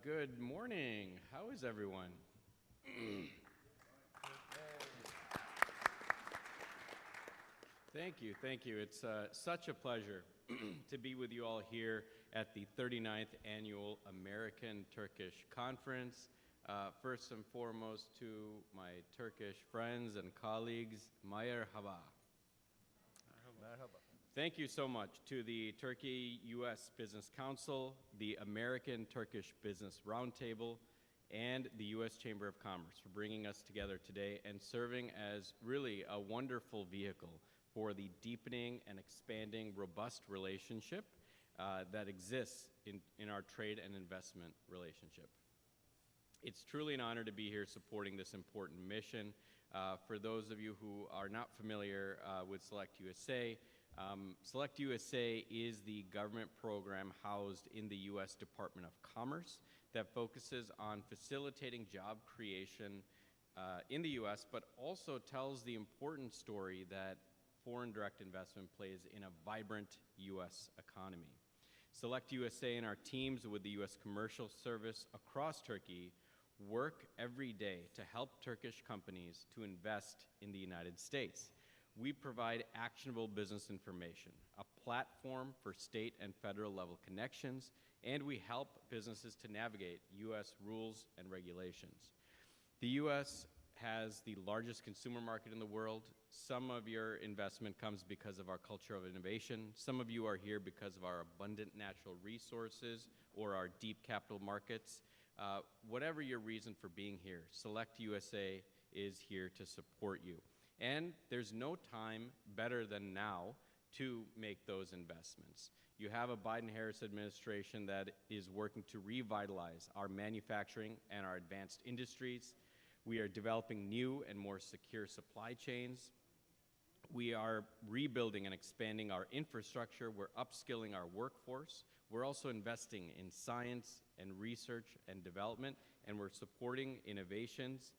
Good morning. How is everyone? Thank you, thank you. It's such a pleasure to be with you all here at the 39th Annual American-Turkish Conference. First and foremost, to my Turkish friends and colleagues, merhaba. Thank you so much to the Turkey-U.S. Business Council, the American-Turkish Business Roundtable, and the U.S. Chamber of Commerce for bringing us together today and serving as really a wonderful vehicle for the deepening and expanding robust relationship that exists in our trade and investment relationship. It's truly an honor to be here supporting this important mission. For those of you who are not familiar with Select USA, Select USA is the government program housed in the U.S. Department of Commerce that focuses on facilitating job creation in the U.S., but also tells the important story that foreign direct investment plays in a vibrant U.S. economy. Select USA and our teams with the U.S. Commercial Service across Turkey work every day to help Turkish companies to invest in the United States. We provide actionable business information, a platform for state and federal level connections, and we help businesses to navigate U.S. rules and regulations. The U.S. has the largest consumer market in the world. Some of your investment comes because of our culture of innovation. Some of you are here because of our abundant natural resources or our deep capital markets. Whatever your reason for being here, Select USA is here to support you. And there's no time better than now to make those investments. You have a Biden-Harris administration that is working to revitalize our manufacturing and our advanced industries. We are developing new and more secure supply chains. We are rebuilding and expanding our infrastructure. We're upskilling our workforce. We're also investing in science and research and development, and we're supporting innovations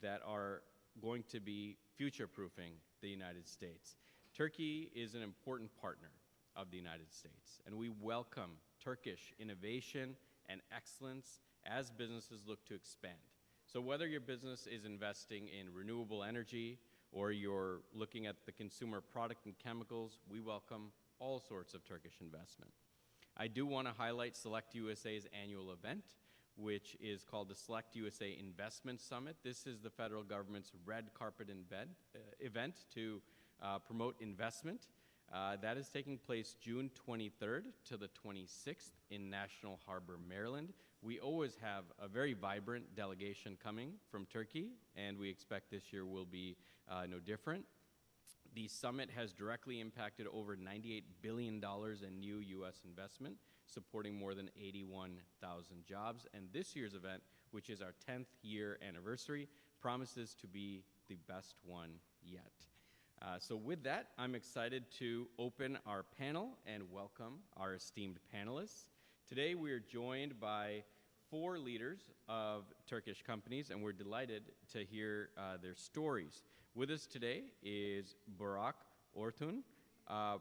that are going to be future-proofing the United States. Turkey is an important partner of the United States, and we welcome Turkish innovation and excellence as businesses look to expand. So whether your business is investing in renewable energy or you're looking at the consumer product and chemicals, we welcome all sorts of Turkish investment. I do want to highlight Select USA's annual event, which is called the Select USA Investment Summit. This is the federal government's red carpet event to promote investment. That is taking place June 23rd to the 26th in National Harbor, Maryland. We always have a very vibrant delegation coming from Turkey, and we expect this year will be no different. The summit has directly impacted over $98 billion in new U.S. investment, supporting more than 81,000 jobs. And this year's event, which is our 10th year anniversary, promises to be the best one yet. So with that, I'm excited to open our panel and welcome our esteemed panelists. Today we are joined by 4 leaders of Turkish companies, and we're delighted to hear their stories. With us today is Burak Orhun,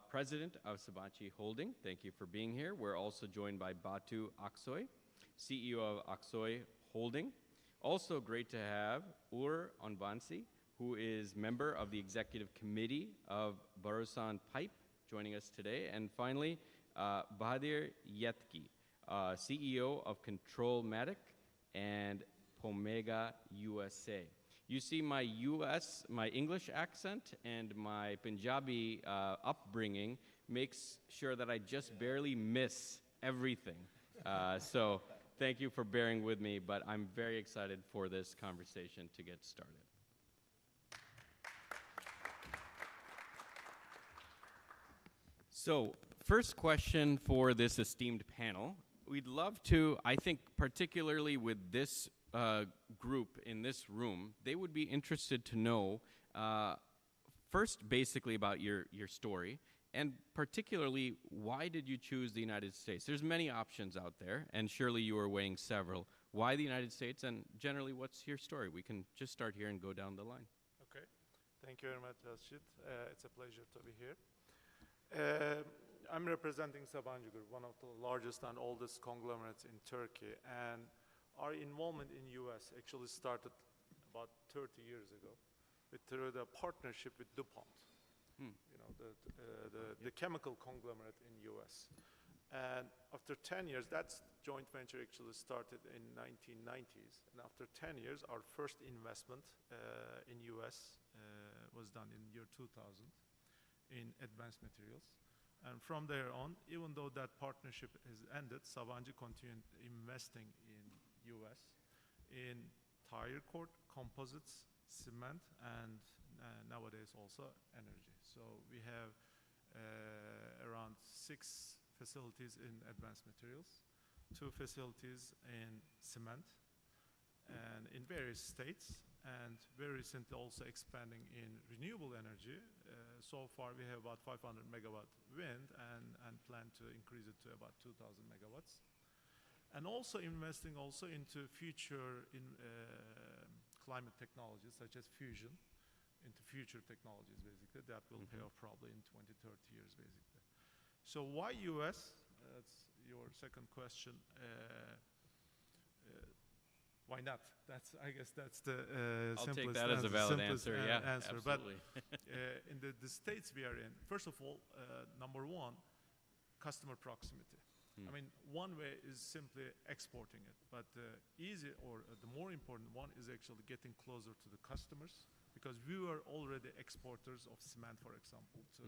President of Sabancı Holding. Thank you for being here. We're also joined by Batu Aksoy, CEO of Aksoy Holding. Also great to have Uğur Onbaşı, who is member of the executive committee of Borusan Pipe, joining us today. And finally, Bahadir Yetki, CEO of Kontrolmatik and Pomega USA. You see my English accent and my Punjabi upbringing makes sure that I just barely miss everything. So thank you for bearing with me, but I'm very excited for this conversation to get started. So first question for this esteemed panel. We'd love to, I think particularly with this group in this room, they would be interested to know first basically about your story, and particularly why did you choose the United States? There's many options out there, and surely you are weighing several. Why the United States, and generally what's your story? We can just start here and go down the line. Okay, thank you very much, Jasjit. It's a pleasure to be here. I'm representing Sabancı Group, one of the largest and oldest conglomerates in Turkey, and our involvement in U.S. actually started about 30 years ago through the partnership with DuPont, you know, the chemical conglomerate in U.S. And after 10 years, that joint venture actually started in 1990s, and after 10 years, our first investment in U.S. Was done in year 2000 in advanced materials. And from there on, even though that partnership has ended, Sabancı continued investing in U.S. in tire cord, composites, cement, and nowadays also energy. So we have around 6 facilities in advanced materials, 2 facilities in cement, and in various states, and very recently also expanding in renewable energy. So far we have about 500 megawatt wind and plan to increase it to about 2,000 megawatts. And also investing also into future in climate technologies such as fusion, into future technologies basically that will pay off probably in 20, 30 years basically. So why US? That's your second question. Why not? I guess that's the I'll simplest take that as a valid answer. Yeah, answer. absolutely. But in the states we are in, first of all, number one, customer proximity. I mean, one way is simply exporting it, but the more important one is actually getting closer to the customers, because we were already exporters of cement, for example, to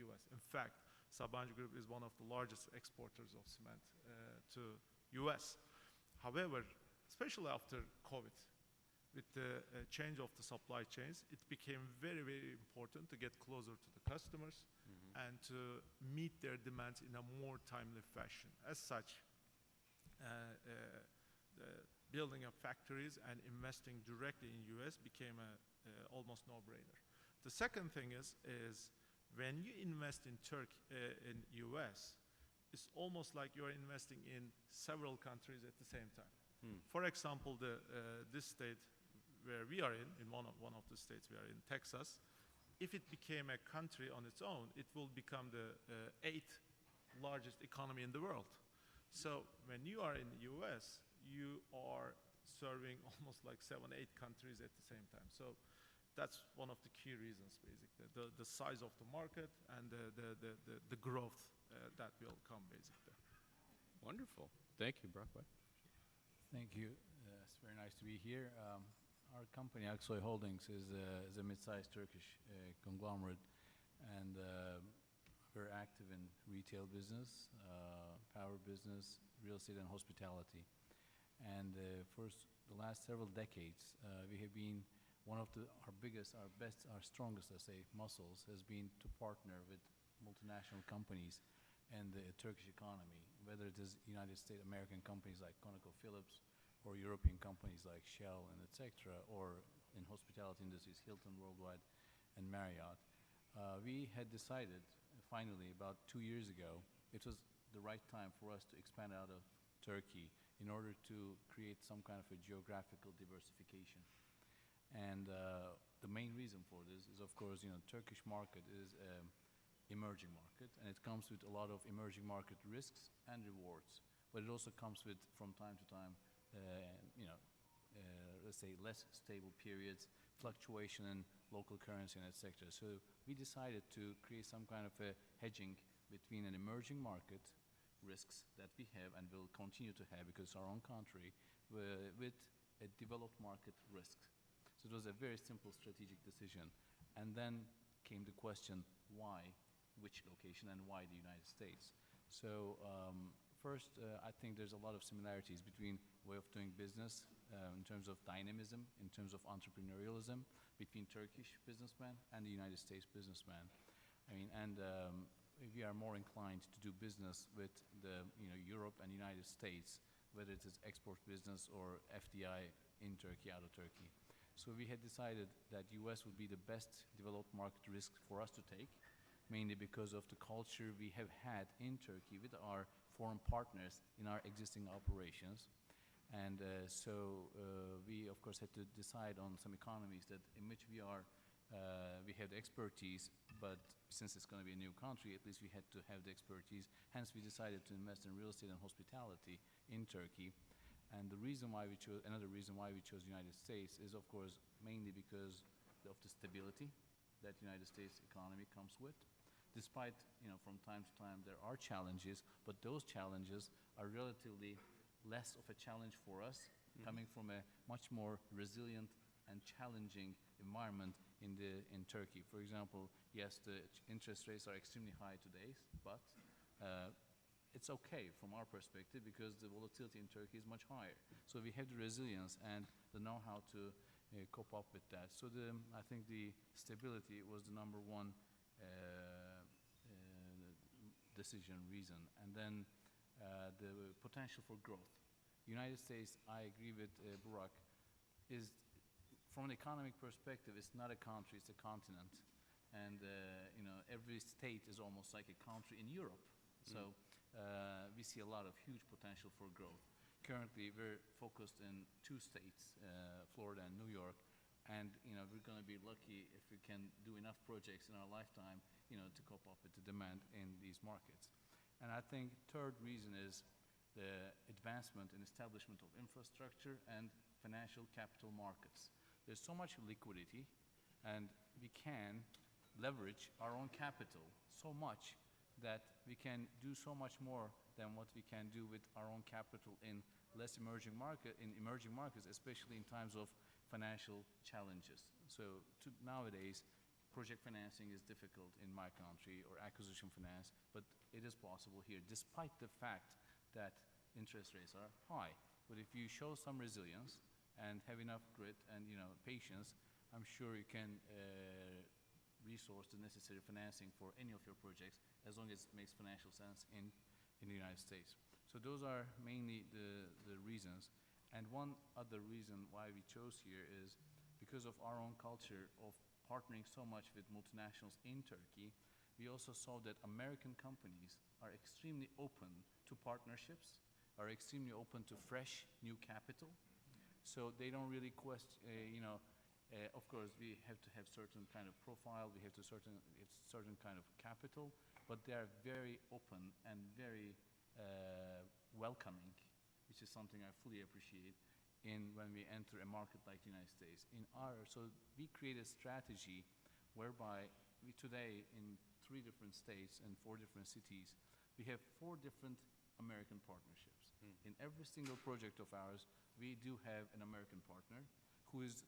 U.S. In fact, Sabancı Group is one of the largest exporters of cement to U.S. However, especially after COVID, with the change of the supply chains, it became very, very important to get closer to the customers and to meet their demands in a more timely fashion. As such, the building of factories and investing directly in US became a almost no-brainer. The second thing is when you invest in in US, it's almost like you're investing in several countries at the same time. For example, this state where we are in one of the states we are in, Texas, if it became a country on its own, it will become the 8th largest economy in the world. So when you are in the US, you are serving almost like 7, 8 countries at the same time. So that's one of the key reasons, basically, the size of the market and the growth that will come, basically. Wonderful. Thank you, Burak. Thank you. It's very nice to be here. Our company, Aksoy Holdings, is a mid-sized Turkish conglomerate, and we're active in retail business, power business, real estate, and hospitality. And for the last several decades, we have been one of our biggest, our best, our strongest, let's say, muscles has been to partner with multinational companies and the Turkish economy, whether it is United States American companies like ConocoPhillips, or European companies like Shell and etc., or in hospitality industries, Hilton Worldwide and Marriott. We had decided, finally, about 2 years ago, it was the right time for us to expand out of Turkey in order to create some kind of a geographical diversification. And the main reason for this is, of course, Turkish market is an emerging market, and it comes with a lot of emerging market risks and rewards. But it also comes with, from time to time, let's say, less stable periods, fluctuation in local currency, and etc. So we decided to create some kind of a hedging between an emerging market risks that we have and will continue to have because it's our own country, with a developed market risk. So it was a very simple strategic decision. And then came the question, why, which location, and why the United States? So first, I think there's a lot of similarities between way of doing business in terms of dynamism, in terms of entrepreneurialism between Turkish businessmen and the United States businessmen. I mean, and we are more inclined to do business with the Europe and United States, whether it is export business or FDI in Turkey, out of Turkey. So we had decided that US would be the best developed market risk for us to take, mainly because of the culture we have had in Turkey with our foreign partners in our existing operations. And so we, of course, had to decide on some economies that in which we have the expertise, but since it's going to be a new country, at least we had to have the expertise. Hence, we decided to invest in real estate and hospitality in Turkey. And the reason why we chose, another reason why we chose the United States is, of course, mainly because of the stability that the United States economy comes with. Despite, from time to time there are challenges, but those challenges are relatively less of a challenge for us, coming from a much more resilient and challenging environment in Turkey. For example, yes, the interest rates are extremely high today, but it's okay from our perspective because the volatility in Turkey is much higher. So we have the resilience and the know-how to cope up with that. So I think the stability was the number one decision reason. And then the potential for growth. United States, I agree with Burak, is from an economic perspective, it's not a country, it's a continent. And every state is almost like a country in Europe. So we see a lot of huge potential for growth. Currently, we're focused in 2 states, Florida and New York, and we're going to be lucky if we can do enough projects in our lifetime, to cope up with the demand in these markets. And I think third reason is the advancement and establishment of infrastructure and financial capital markets. There's so much liquidity, and we can leverage our own capital so much that we can do so much more than what we can do with our own capital in emerging markets, especially in times of financial challenges. So nowadays, project financing is difficult in my country, or acquisition finance, but it is possible here, despite the fact that interest rates are high. But if you show some resilience and have enough grit and patience, I'm sure you can resource the necessary financing for any of your projects, as long as it makes financial sense in the United States. So those are mainly the reasons. And one other reason why we chose here is because of our own culture of partnering so much with multinationals in Turkey. We also saw that American companies are extremely open to partnerships, are extremely open to fresh new capital. So they don't really question, of course, we have to have certain kind of profile, we have to certain kind of capital, but they are very open and very welcoming, which is something I fully appreciate when we enter a market like the United States. So we created a strategy whereby we today in 3 different states and 4 different cities, we have 4 different American partnerships. In every single project of ours, we do have an American partner who is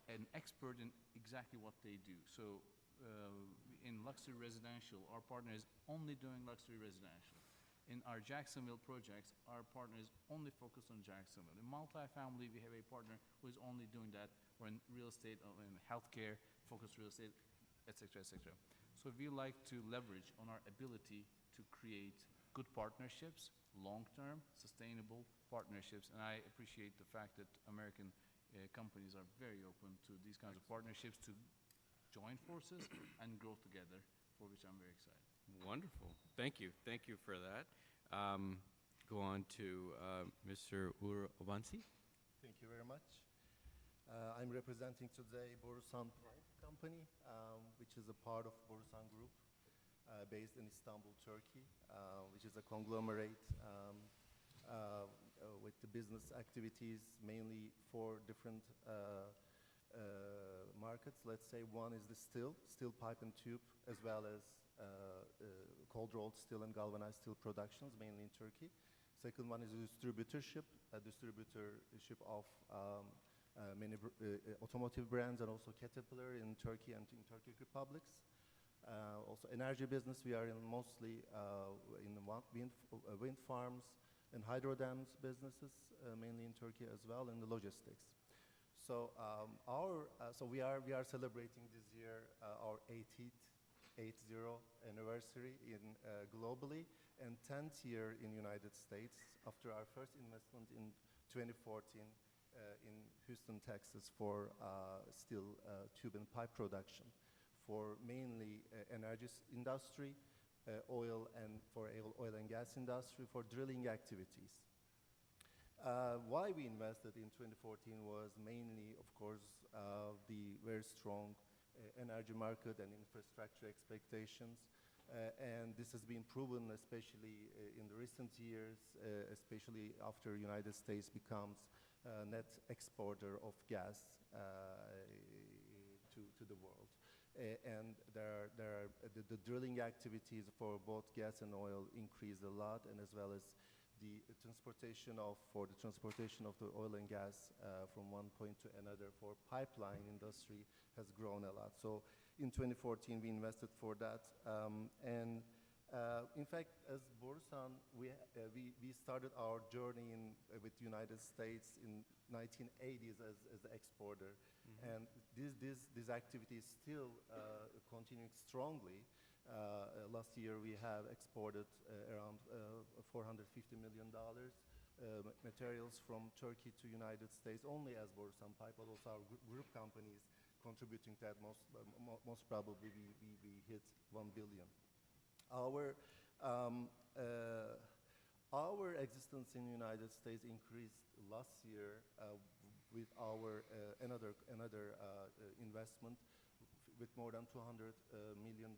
an expert in exactly what they do. So in luxury residential, our partner is only doing luxury residential. In our Jacksonville projects, our partner is only focused on Jacksonville. In multifamily, we have a partner who is only doing that, or in real estate, or in healthcare, focused real estate, et cetera, et cetera. So we like to leverage on our ability to create good partnerships, long-term, sustainable partnerships, and I appreciate the fact that American companies are very open to these kinds of partnerships to join forces and grow together, for which I'm very excited. Wonderful. Thank you. Thank you for that. Go on to Mr. Uğur. Thank you very much. I'm representing today Borusan company, which is a part of Borusan Group, based in Istanbul, Turkey, which is a conglomerate with the business activities mainly for different markets. Let's say one is the steel pipe and tube, as well as cold rolled steel and galvanized steel productions, mainly in Turkey. Second one is a distributorship of many automotive brands, and also Caterpillar in Turkey and in Turkic republics. Also energy business, we are in mostly in wind farms and hydro dams businesses, mainly in Turkey as well, and the logistics. So we are celebrating this year our 80th anniversary globally, and 10th year in United States after our first investment in 2014 in Houston, Texas, for steel tube and pipe production for mainly energy industry, oil and gas industry, for drilling activities. Why we invested in 2014 was mainly, of course, the very strong energy market and infrastructure expectations. And this has been proven, especially in the recent years, especially after United States becomes net exporter of gas to the world. And the drilling activities for both gas and oil increased a lot, and as well as the transportation of the oil and gas from one point to another for pipeline industry has grown a lot. So in 2014, we invested for that. In fact, as Borusan, we started our journey with the United States in 1980s as the exporter. And this activity is still continuing strongly. Last year, we have exported around $450 million materials from Turkey to United States, only as Borusan Pipe, but also our group companies contributing to that. Most probably, we hit 1 billion. Our existence in the United States increased last year with our another investment with more than $200 million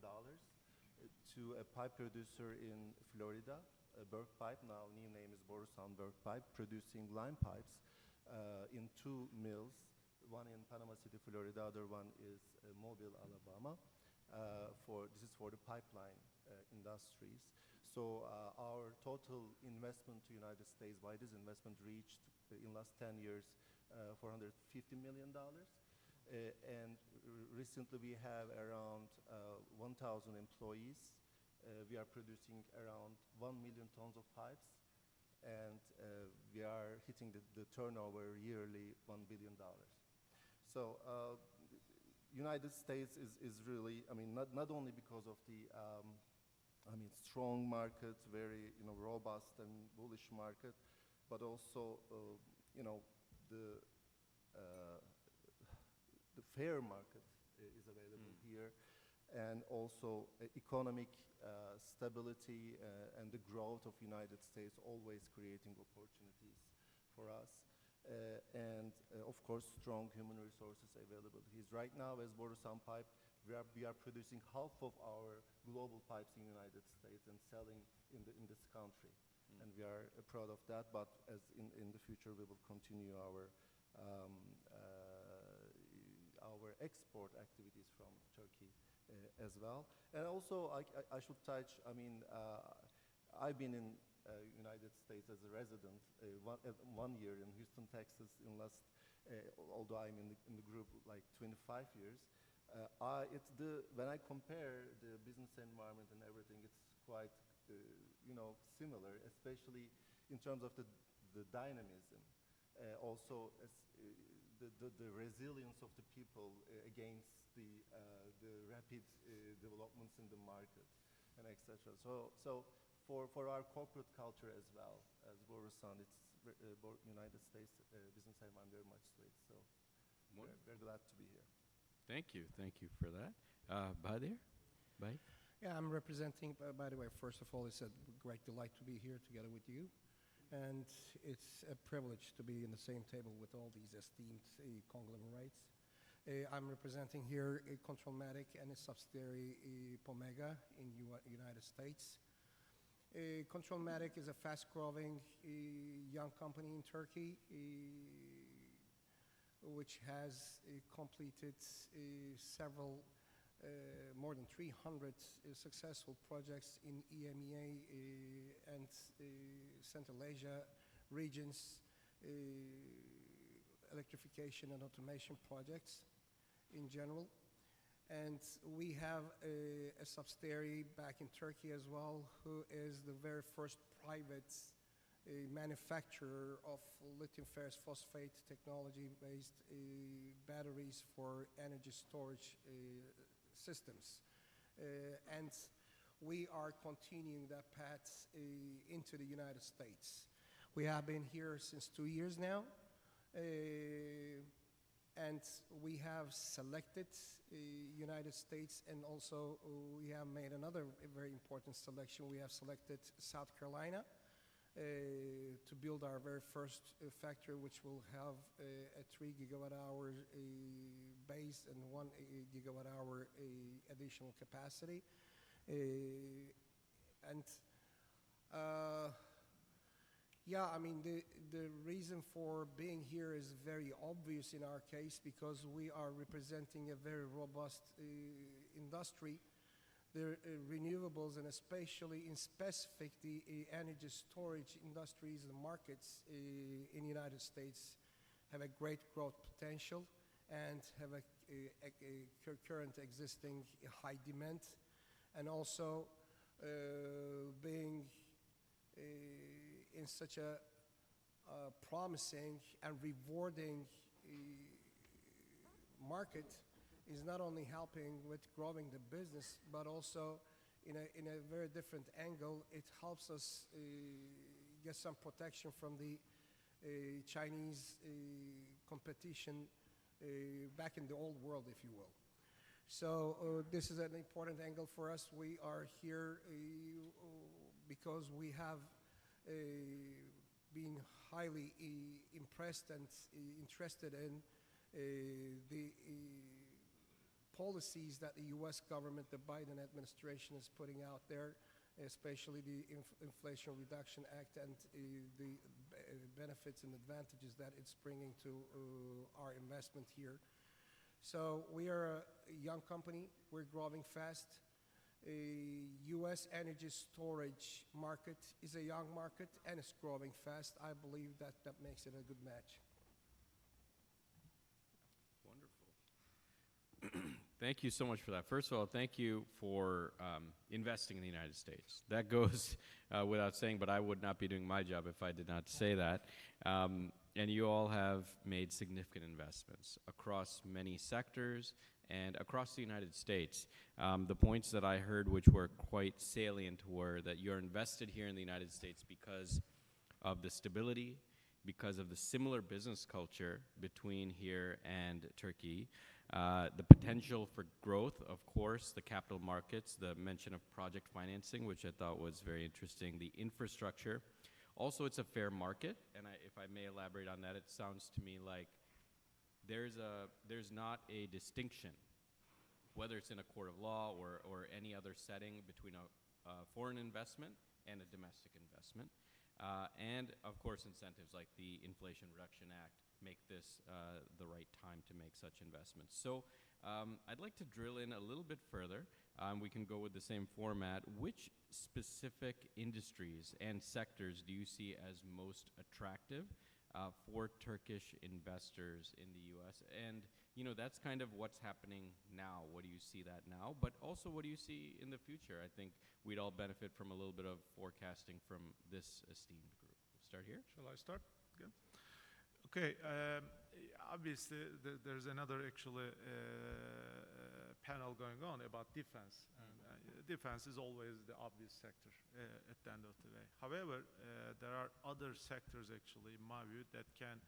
to a pipe producer in Florida, Berk Pipe. Now new name is Borusan Berk Pipe, producing line pipes in 2 mills. One in Panama City, Florida. Other one is Mobile, Alabama. This is for the pipeline industries. So our total investment to United States by this investment reached in last 10 years $450 million. And recently we have around 1,000 employees. We are producing around 1 million tons of pipes, and we are hitting the turnover yearly $1 billion. So United States is really, I mean, not only because of the strong market, very robust and bullish market, but also the fair market is available here, and also economic stability and the growth of United States always creating opportunities for us. And of course, strong human resources availabilities. Right now, as Borusan Pipe, we are producing half of our global pipes in the United States and selling in this country, and we are proud of that. But as in the future, we will continue our export activities from Turkey as well. And also, I should touch. I mean, I've been in United States as a resident 1 year in Houston, Texas. In last, although I'm in the group like 25 years, when I compare the business environment and everything, it's quite similar, especially in terms of the dynamism, also as the resilience of the people against the rapid developments in the market and etc. So for our corporate culture as well as Borusan, it's United States business environment very much sweet. So we're glad to be here. Thank you for that. Bahadir? Bye. Yeah, I'm representing, by the way, first of all, it's a great delight to be here together with you. And it's a privilege to be in the same table with all these esteemed conglomerates. I'm representing here Kontrolmatik and its subsidiary Pomega in United States. Kontrolmatik is a fast-growing young company in Turkey, which has completed several, more than 300 successful projects in EMEA and Central Asia regions, electrification and automation projects in general. And we have a subsidiary back in Turkey as well, who is the very first private manufacturer of lithium ferrous phosphate technology-based batteries for energy storage systems. And we are continuing that path into the United States. We have been here since 2 years now. And we have selected United States, and also we have made another very important selection. We have selected South Carolina to build our very first factory, which will have a 3 gigawatt hour base and 1 gigawatt hour additional capacity. And yeah, I mean, the reason for being here is very obvious in our case because we are representing a very robust industry. The renewables and especially in specific the energy storage industries and markets in the United States have a great growth potential and have a current existing high demand, and also being in such a promising and rewarding market is not only helping with growing the business, but also in a very different angle, it helps us get some protection from the Chinese competition back in the old world, if you will. So this is an important angle for us. We are here because we have been highly impressed and interested in the policies that the U.S. government, the Biden administration is putting out there, especially the Inflation Reduction Act and the benefits and advantages that it's bringing to our investment here. So we are a young company. We're growing fast. U.S. energy storage market is a young market and it's growing fast. I believe that that makes it a good match. Wonderful. Thank you so much for that. First of all, thank you for investing in the United States. That goes without saying, but I would not be doing my job if I did not say that. And you all have made significant investments across many sectors and across the United States. The points that I heard, which were quite salient, were that you're invested here in the United States because of the stability, because of the similar business culture between here and Turkey, the potential for growth, of course, the capital markets, the mention of project financing, which I thought was very interesting, the infrastructure. Also, it's a fair market, and if I may elaborate on that, it sounds to me like there's not a distinction, whether it's in a court of law or any other setting, between a foreign investment and a domestic investment. And, of course, incentives like the Inflation Reduction Act make this the right time to make such investments. So I'd like to drill in a little bit further. We can go with the same format. Which specific industries and sectors do you see as most attractive for Turkish investors in the U.S.? And, you know, that's kind of what's happening now. What do you see that now? But also, what do you see in the future? I think we'd all benefit from a little bit of forecasting from this esteemed group. We'll start here. Shall I start? Good. Okay. Obviously, there's another actually panel going on about defense. And defense is always the obvious sector at the end of the day. However, there are other sectors actually, in my view, that can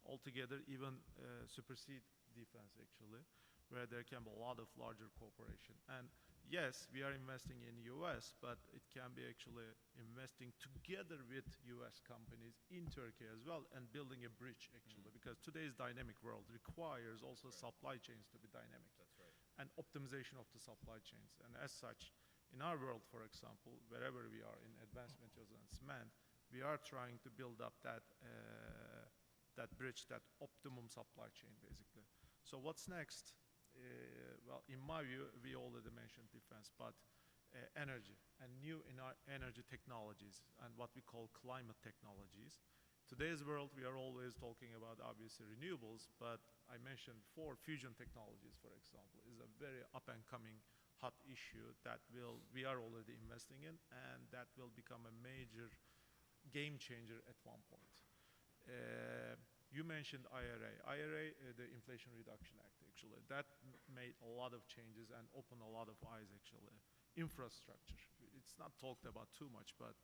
altogether even supersede defense actually, where there can be a lot of larger cooperation. And yes, we are investing in US, but it can be actually investing together with US companies in Turkey as well and building a bridge actually, because today's dynamic world requires also supply chains to be dynamic. That's right. And optimization of the supply chains. And as such, in our world, for example, wherever we are in advanced materials and cement, we are trying to build up that that bridge, that optimum supply chain, basically. So what's next? Well, in my view, we already mentioned defense, but energy and new energy technologies and what we call climate technologies. Today's world, we are always talking about obviously renewables, but I mentioned before fusion technologies, for example, is a very up and coming hot issue that we are already investing in, and that will become a major game changer at one point. You mentioned IRA, the Inflation Reduction Act, actually. That made a lot of changes and opened a lot of eyes, actually. Infrastructure. It's not talked about too much, but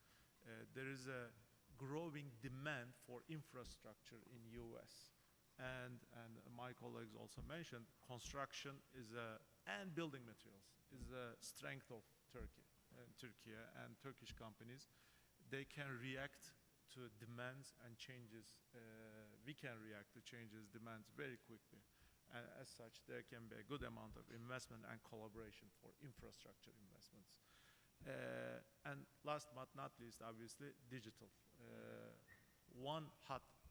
there is a growing demand for infrastructure in US. And my colleagues also mentioned construction is and building materials is a strength of Turkey and Turkish companies. They can react to demands and changes. We can react to changes, demands very quickly. And as such, there can be a good amount of investment and collaboration for infrastructure investments. And last but not least, obviously, digital.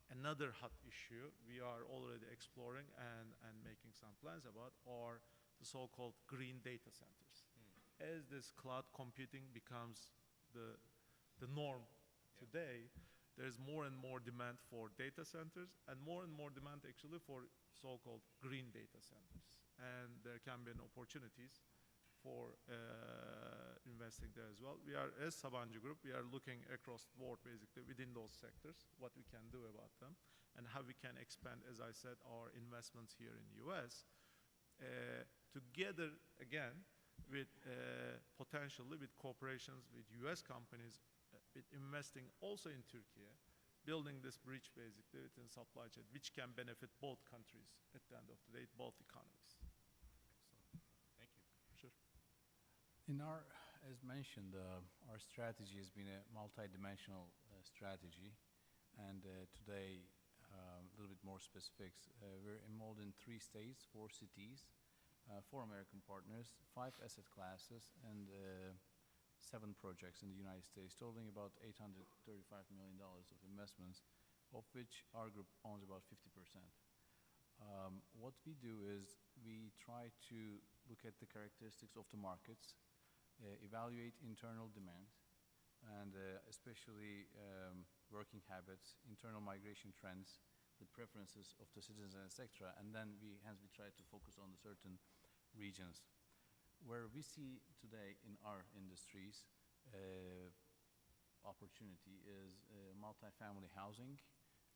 Another hot issue we are already exploring and making some plans about are the so-called green data centers. As this cloud computing becomes the norm today, there's more and more demand for data centers and more demand actually for so-called green data centers. And there can be opportunities for investing there as well. We are, as Sabancı Group, we are looking across the board basically within those sectors, what we can do about them, and how we can expand, as I said, our investments here in the US, together again with potentially with cooperations with US companies, with investing also in Turkey, building this bridge basically within supply chain, which can benefit both countries at the end of the day, both economies. Thank you. Sure. As mentioned, our strategy has been a multi-dimensional strategy, and today, a little bit more specifics. We're involved in 3 states, 4 cities, 4 American partners, 5 asset classes, and 7 projects in the United States, totaling about $835 million of investments, of which our group owns about 50%. What we do is we try to look at the characteristics of the markets, evaluate internal demand, and especially working habits, internal migration trends, the preferences of the citizens, etc. And then we try to focus on the certain regions. Where we see today in our industries opportunity is multifamily housing,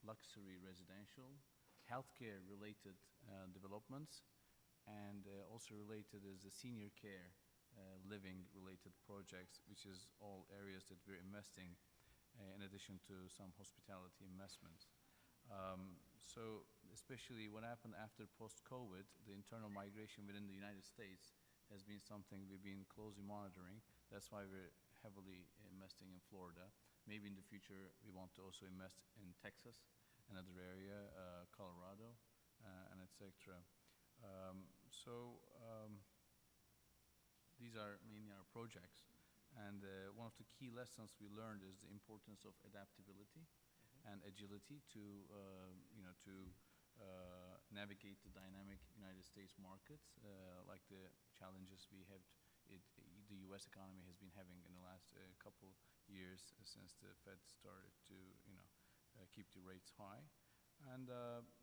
luxury residential, healthcare-related developments, and also related is the senior care living-related projects, which is all areas that we're investing in addition to some hospitality investments. So especially what happened after post-COVID, the internal migration within the United States has been something we've been closely monitoring. That's why we're heavily investing in Florida. Maybe in the future we want to also invest in Texas, another area, Colorado, and etc. These are mainly our projects. And one of the key lessons we learned is the importance of adaptability and agility to navigate the dynamic United States markets, like the challenges we have. The U.S. economy has been having in the last couple years since the Fed started to keep the rates high.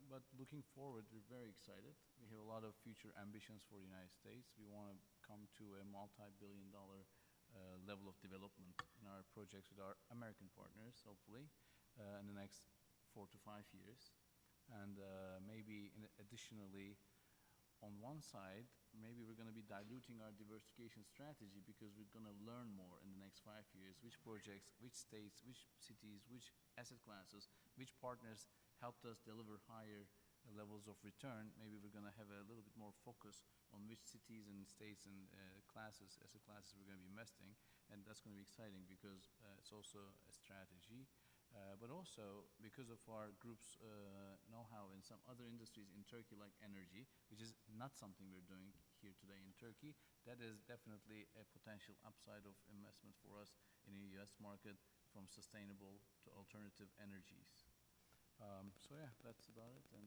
But looking forward, we're very excited. We have a lot of future ambitions for the United States. We want to come to a multi-billion-dollar level of development in our projects with our American partners, hopefully, in the next 4 to 5 years. And maybe additionally, on one side, maybe we're going to be diluting our diversification strategy because we're going to learn more in the next 5 years, which projects, which states, which cities, which asset classes, which partners helped us deliver higher levels of return. Maybe we're going to have a little bit more focus on which cities and states and asset classes we're going to be investing, and that's going to be exciting because it's also a strategy. But also because of our group's know-how in some other industries in Turkey, like energy, which is not something we're doing here today in Turkey, that is definitely a potential upside of investment for us in the U.S. market, from sustainable to alternative energies. So yeah, that's about it, and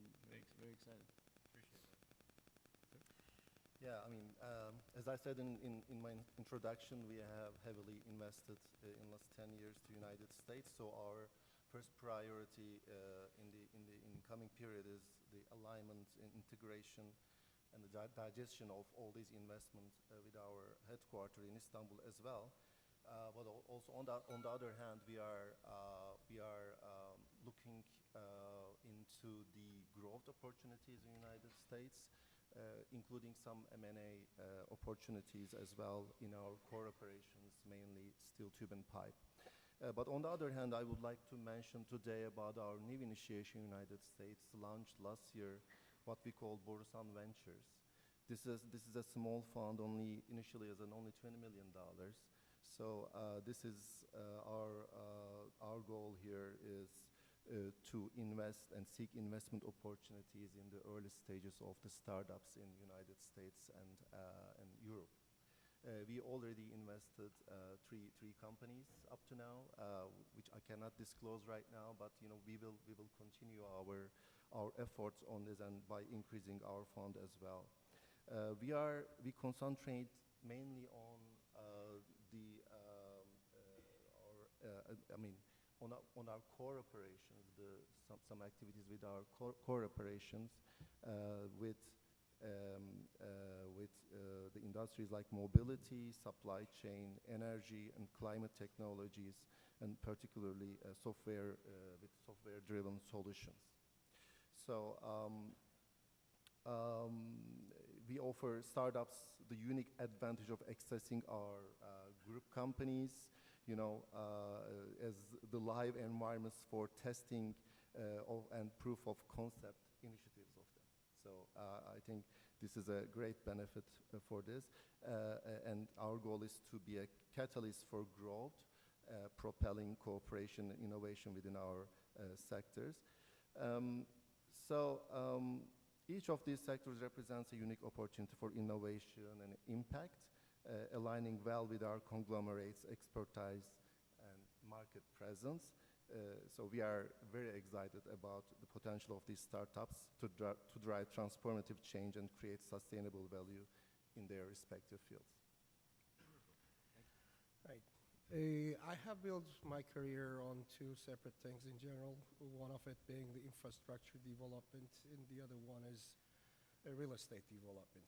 very excited. Appreciate it. Yeah, I mean, as I said in my introduction, we have heavily invested in the last 10 years to United States. So our first priority in the coming period is the alignment and integration and the digestion of all these investments with our headquarters in Istanbul as well. But also on the other hand, we are looking into the growth opportunities in the United States. Including some M&A opportunities as well in our core operations, mainly steel tube and pipe. But on the other hand, I would like to mention today about our new initiation in the United States, launched last year, what we call Borusan Ventures. This is a small fund, initially as only $20 million. So this is our goal here is to invest and seek investment opportunities in the early stages of the startups in United States and Europe. We already invested three companies up to now, which I cannot disclose right now, but we will continue our efforts on this and by increasing our fund as well. We concentrate mainly on on our core operations, some activities with our core operations with the industries like mobility, supply chain, energy, and climate technologies, and particularly with software-driven solutions. So we offer startups the unique advantage of accessing our group companies, as the live environments for testing and proof of concept initiatives of them. So I think this is a great benefit for this, and our goal is to be a catalyst for growth, propelling cooperation and innovation within our sectors. Each of these sectors represents a unique opportunity for innovation and impact, aligning well with our conglomerate's expertise and market presence. So we are very excited about the potential of these startups to drive transformative change and create sustainable value in their respective fields. Right. I have built my career on two separate things in general, one of it being the infrastructure development, and the other one is real estate development.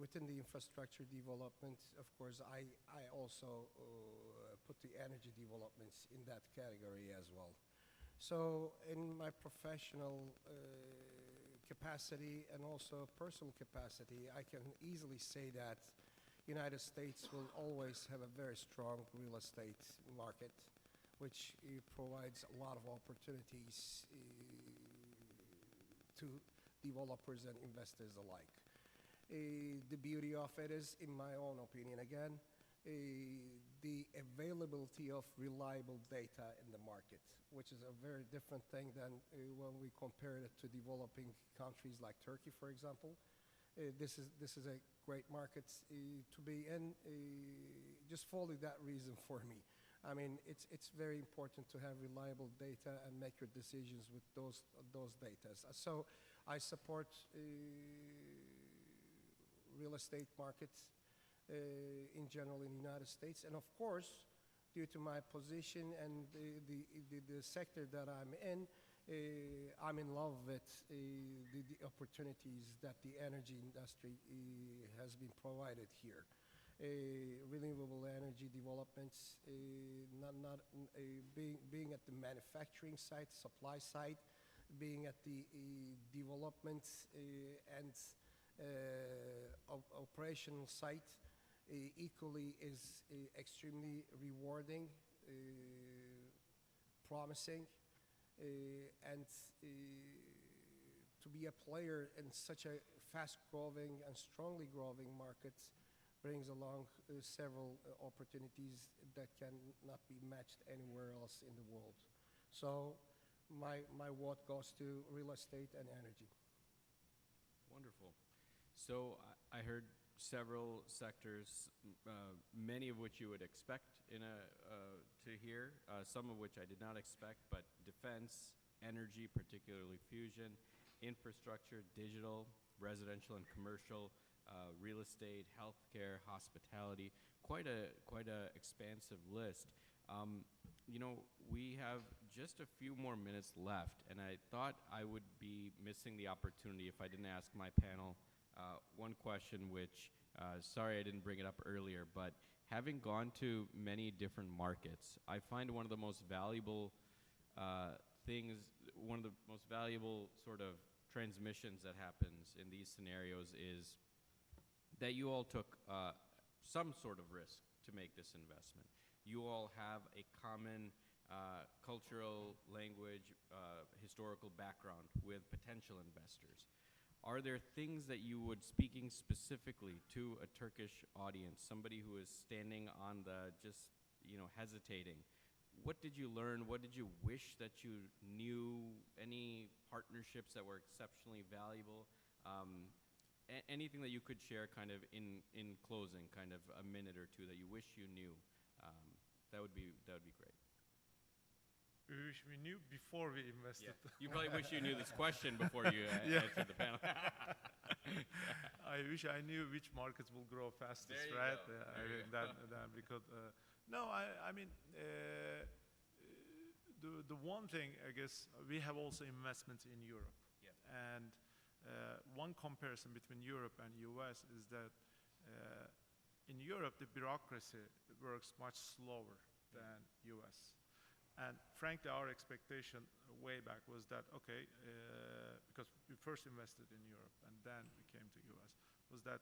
Within the infrastructure development, of course, I also put the energy developments in that category as well. So in my professional capacity and also personal capacity, I can easily say that United States will always have a very strong real estate market, which provides a lot of opportunities to developers and investors alike. The beauty of it is, in my own opinion again, the availability of reliable data in the market, which is a very different thing than when we compare it to developing countries like Turkey, for example. This is a great market to be in, just for that reason for me. I mean, it's very important to have reliable data and make your decisions with those data. So I support real estate markets in general in the United States, and of course, due to my position and the sector that I'm in love with the opportunities that the energy industry has been provided here. Renewable energy developments, being at the manufacturing site, supply side, being at the development and operational site, equally is extremely rewarding, promising, and to be a player in such a fast-growing and strongly growing market brings along several opportunities that cannot be matched anywhere else in the world. So my vote goes to real estate and energy. Wonderful. So I heard several sectors, many of which you would expect to hear, some of which I did not expect, but defense, energy, particularly fusion, infrastructure, digital, residential and commercial, real estate, healthcare, hospitality, quite a expansive list. We have just a few more minutes left, and I thought I would be missing the opportunity if I didn't ask my panel one question, which, sorry I didn't bring it up earlier, but having gone to many different markets, I find one of the most valuable one of the most valuable sort of transmissions that happens in these scenarios is that you all took some sort of risk to make this investment. You all have a common cultural, language, historical background with potential investors. Are there things that you would, speaking specifically to a Turkish audience, somebody who is standing on the just, hesitating, what did you learn? What did you wish that you knew? Any partnerships that were exceptionally valuable? Anything that you could share kind of in closing, kind of a minute or two that you wish you knew, that would be great. We wish we knew before we invested. Yeah. You probably wish you knew this question before you answered the panel. I wish I knew which markets will grow fastest, There you right? go. Yeah, There you that because no, I mean the one thing I guess we have also investments in Europe, Yeah. and one comparison between Europe and U.S. is that in Europe the bureaucracy works much slower than U.S. And frankly, our expectation way back was that, okay, because we first invested in Europe and then we came to US, was that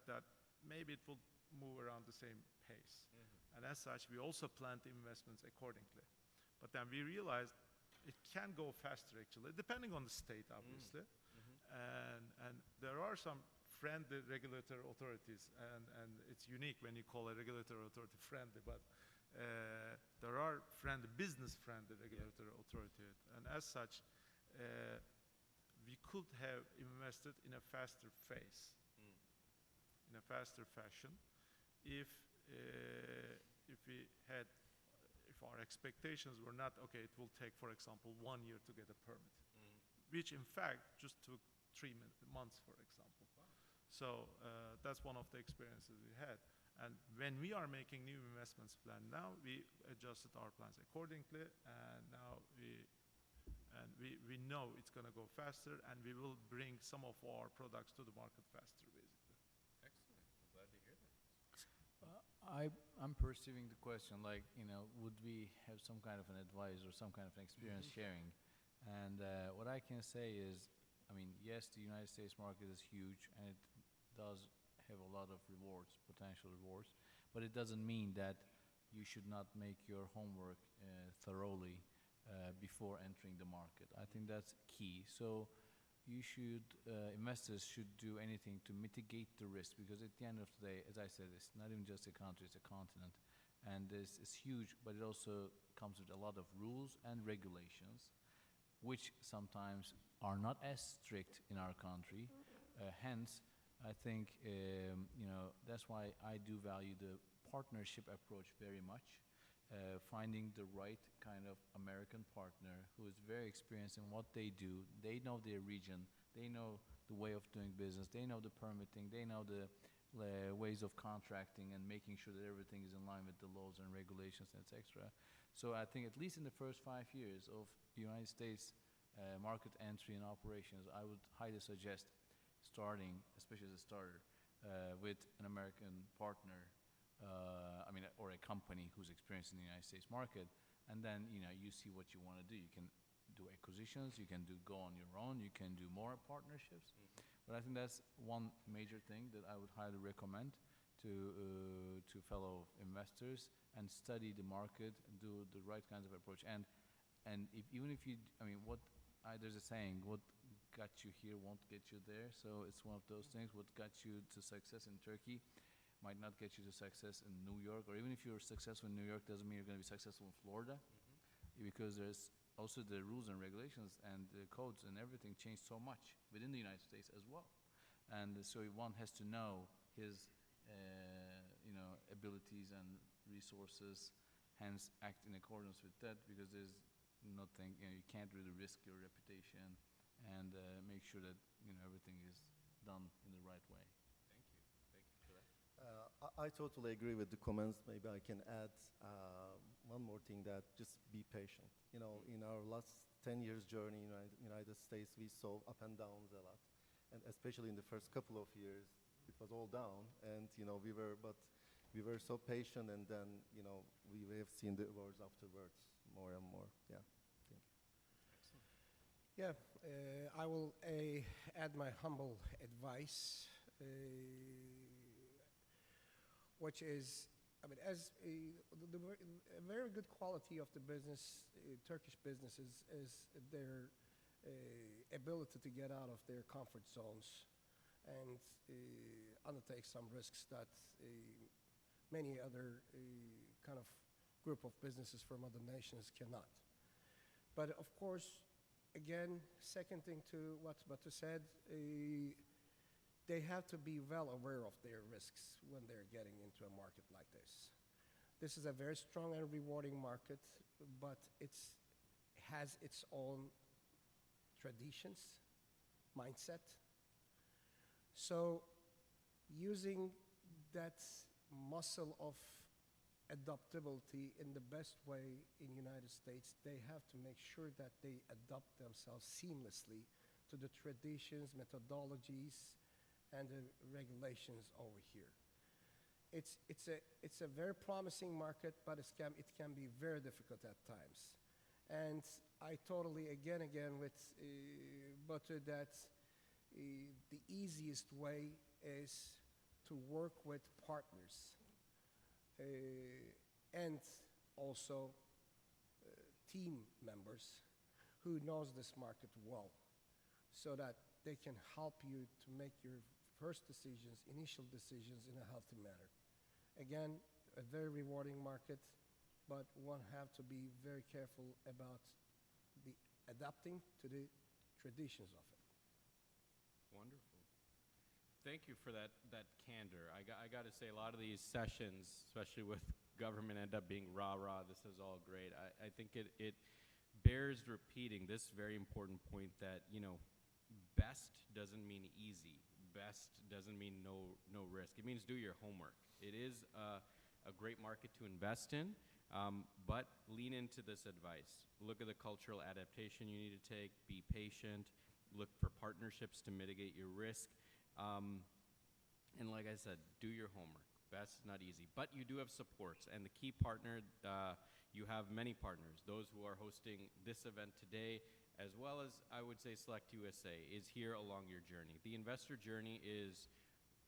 maybe it will move around the same pace. And as such, we also planned the investments accordingly. But then we realized it can go faster, actually, depending on the state, obviously. And there are some friendly regulatory authorities, and it's unique when you call a regulatory authority friendly, but there are business-friendly regulatory authority, and as such, we could have invested in a faster phase, in a faster fashion, if our expectations were not okay. It will take, for example, 1 year to get a permit, which in fact just took 3 months, for example. Wow. So that's one of the experiences we had. And when we are making new investments plan now, we adjusted our plans accordingly, and now we know it's going to go faster, and we will bring some of our products to the market faster, basically. Excellent. I'm glad to hear that. I'm perceiving the question like, would we have some kind of an advice or some kind of an experience sharing? And what I can say is, I mean, yes, the United States market is huge, and it does have a lot of rewards, potential rewards, but it doesn't mean that you should not make your homework thoroughly before entering the market. I think that's key. So investors should do anything to mitigate the risk, because at the end of the day, as I said, it's not even just a country, it's a continent, and it's huge, but it also comes with a lot of rules and regulations, which sometimes are not as strict in our country. Hence, I think, that's why I do value the partnership approach very much. Finding the right kind of American partner who is very experienced in what they do. They know their region. They know the way of doing business. They know the permitting. They know the ways of contracting and making sure that everything is in line with the laws and regulations, etc. So I think at least in the first 5 years of the United States market entry and operations, I would highly suggest starting, especially as a starter, with an American partner, or a company who's experienced in the United States market, and then you see what you want to do. You can do acquisitions, you can go on your own, you can do more partnerships. But I think that's one major thing that I would highly recommend to fellow investors, and study the market, and do the right kinds of approach. And there's a saying, what got you here won't get you there. So it's one of those things. What got you to success in Turkey might not get you to success in New York, or even if you're successful in New York, doesn't mean you're going to be successful in Florida, because there's also the rules and regulations and the codes and everything change so much within the United States as well. And so one has to know his abilities and resources, hence act in accordance with that, because there's nothing, you can't really risk your reputation, and make sure that everything is done in the right way. Thank you for that. I totally agree with the comments. Maybe I can add one more thing, that just be patient. In our last 10 years journey in the United States, we saw up and downs a lot, and especially in the first couple of years, it was all down, and we were so patient, and then we have seen the rewards afterwards more and more. Yeah. Thank you. Excellent. Yeah, I will add my humble advice, which is, as a very good quality of the business, Turkish businesses, is their ability to get out of their comfort zones and undertake some risks that many other kind of group of businesses from other nations cannot. But of course, again, second thing to what Batu said, they have to be well aware of their risks when they're getting into a market like this. This is a very strong and rewarding market, but it has its own traditions, mindset. So using that muscle of adaptability in the best way in United States, they have to make sure that they adapt themselves seamlessly to the traditions, methodologies, and the regulations over here. It's a very promising market, but it can be very difficult at times. And I totally, again with Batu, that the easiest way is to work with partners and also team members who knows this market well, so that they can help you to make your first decisions, initial decisions in a healthy manner. Again, a very rewarding market, but one have to be very careful about the adapting to the traditions of it. Wonderful. Thank you for that candor. I got to say, a lot of these sessions, especially with government, end up being rah-rah, this is all great. I think it bears repeating this very important point that, you know, best doesn't mean easy. Best doesn't mean no risk. It means do your homework. It is a great market to invest in, but lean into this advice. Look at the cultural adaptation you need to take. Be patient. Look for partnerships to mitigate your risk. And like I said, do your homework. Best is not easy, but you do have supports. And the key partner, you have many partners. Those who are hosting this event today, as well as, I would say, Select USA, is here along your journey. The investor journey is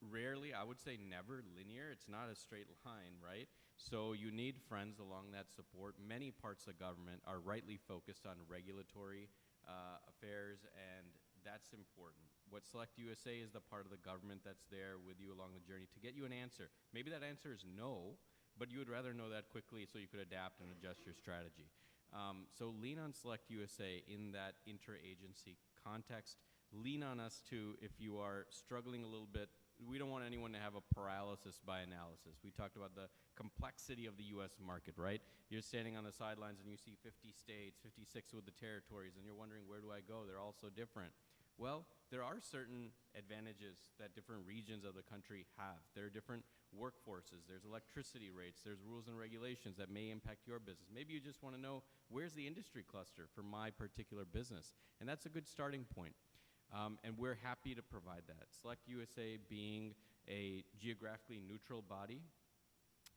rarely, I would say never, linear. It's not a straight line, right? So you need friends along that support. Many parts of government are rightly focused on regulatory affairs, and that's important. What Select USA is the part of the government that's there with you along the journey to get you an answer. Maybe that answer is no, but you would rather know that quickly so you could adapt and adjust your strategy. So lean on Select USA in that interagency context. Lean on us too if you are struggling a little bit. We don't want anyone to have a paralysis by analysis. We talked about the complexity of the U.S. market, right? You're standing on the sidelines and you see 50 states, 56 with the territories, and you're wondering, where do I go? They're all so different. Well, there are certain advantages that different regions of the country have. There are different workforces, there's electricity rates, there's rules and regulations that may impact your business. Maybe you just want to know, where's the industry cluster for my particular business? And that's a good starting point. And we're happy to provide that. Select USA being a geographically neutral body,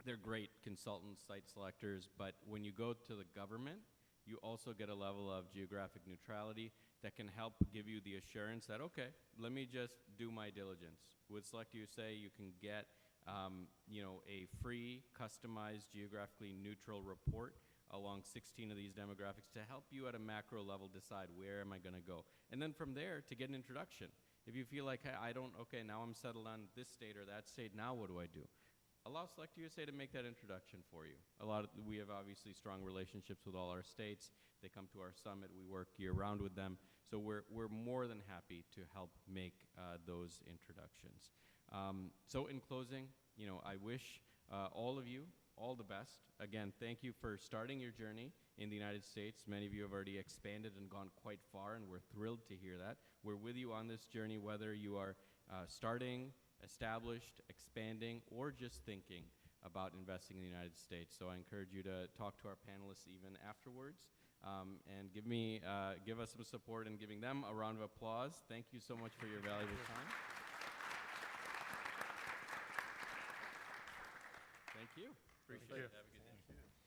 they're great consultants, site selectors, but when you go to the government, you also get a level of geographic neutrality that can help give you the assurance that, okay, let me just do my diligence. With Select USA, you can get a free, customized, geographically neutral report along 16 of these demographics to help you at a macro level decide, where am I going to go? And then from there, to get an introduction. If you feel like, hey, now I'm settled on this state or that state, now what do I do? Allow Select USA to make that introduction for you. We have obviously strong relationships with all our states. They come to our summit. We work year-round with them. So we're more than happy to help make those introductions. So in closing, I wish all of you all the best. Again, thank you for starting your journey in the United States. Many of you have already expanded and gone quite far, and we're thrilled to hear that. We're with you on this journey, whether you are starting, established, expanding, or just thinking about investing in the United States. So I encourage you to talk to our panelists even afterwards, and give us some support in giving them a round of applause. Thank you so much for your valuable time. Thank you. Appreciate it. Have a good day.